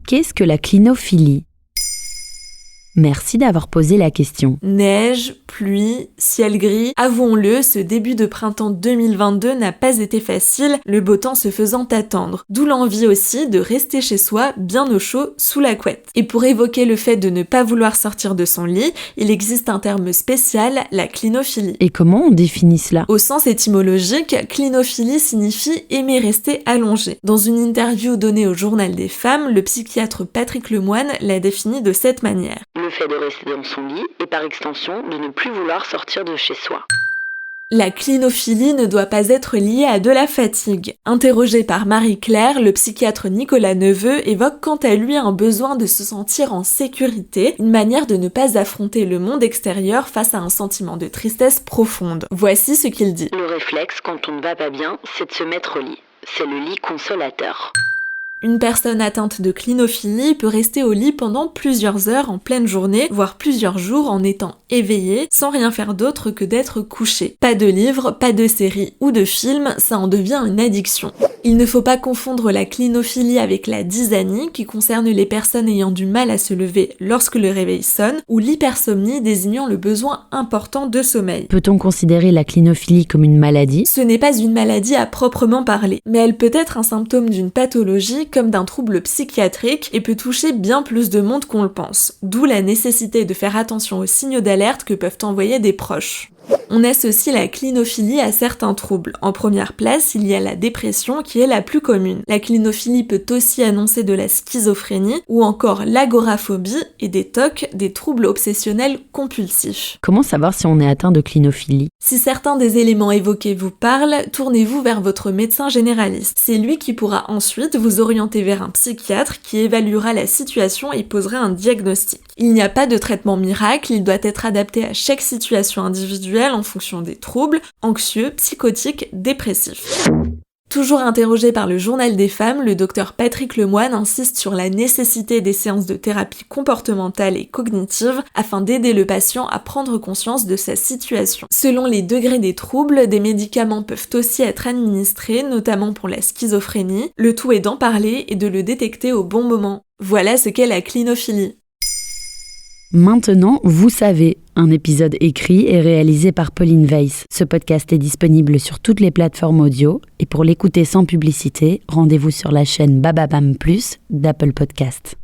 Qu'est-ce que la clinophilie ? Merci d'avoir posé la question. Neige, pluie, ciel gris, avouons-le, ce début de printemps 2022 n'a pas été facile, le beau temps se faisant attendre. D'où l'envie aussi de rester chez soi, bien au chaud, sous la couette. Et pour évoquer le fait de ne pas vouloir sortir de son lit, il existe un terme spécial, la clinophilie. Et comment on définit cela ? Au sens étymologique, clinophilie signifie aimer rester allongé. Dans une interview donnée au Journal des femmes, le psychiatre Patrick Lemoine l'a défini de cette manière. Le fait de rester dans son lit et par extension de ne plus vouloir sortir de chez soi. La clinophilie ne doit pas être liée à de la fatigue. Interrogé par Marie-Claire, le psychiatre Nicolas Neveu évoque quant à lui un besoin de se sentir en sécurité, une manière de ne pas affronter le monde extérieur face à un sentiment de tristesse profonde. Voici ce qu'il dit. Le réflexe quand on ne va pas bien, c'est de se mettre au lit. C'est le lit consolateur. Une personne atteinte de clinophilie peut rester au lit pendant plusieurs heures en pleine journée, voire plusieurs jours en étant éveillée, sans rien faire d'autre que d'être couchée. Pas de livres, pas de séries ou de films, ça en devient une addiction. Il ne faut pas confondre la clinophilie avec la dysanie, qui concerne les personnes ayant du mal à se lever lorsque le réveil sonne, ou l'hypersomnie désignant le besoin important de sommeil. Peut-on considérer la clinophilie comme une maladie ? Ce n'est pas une maladie à proprement parler, mais elle peut être un symptôme d'une pathologie comme d'un trouble psychiatrique et peut toucher bien plus de monde qu'on le pense, d'où la nécessité de faire attention aux signaux d'alerte que peuvent envoyer des proches. On associe la clinophilie à certains troubles. En première place, il y a la dépression qui est la plus commune. La clinophilie peut aussi annoncer de la schizophrénie ou encore l'agoraphobie et des TOC, des troubles obsessionnels compulsifs. Comment savoir si on est atteint de clinophilie ? Si certains des éléments évoqués vous parlent, tournez-vous vers votre médecin généraliste. C'est lui qui pourra ensuite vous orienter vers un psychiatre qui évaluera la situation et posera un diagnostic. Il n'y a pas de traitement miracle, il doit être adapté à chaque situation individuelle en fonction des troubles, anxieux, psychotiques, dépressifs. Toujours interrogé par le Journal des femmes, le docteur Patrick Lemoine insiste sur la nécessité des séances de thérapie comportementale et cognitive afin d'aider le patient à prendre conscience de sa situation. Selon les degrés des troubles, des médicaments peuvent aussi être administrés, notamment pour la schizophrénie. Le tout est d'en parler et de le détecter au bon moment. Voilà ce qu'est la clinophilie. Maintenant, vous savez, un épisode écrit et réalisé par Pauline Weiss. Ce podcast est disponible sur toutes les plateformes audio et pour l'écouter sans publicité, rendez-vous sur la chaîne Bababam Plus d'Apple Podcast.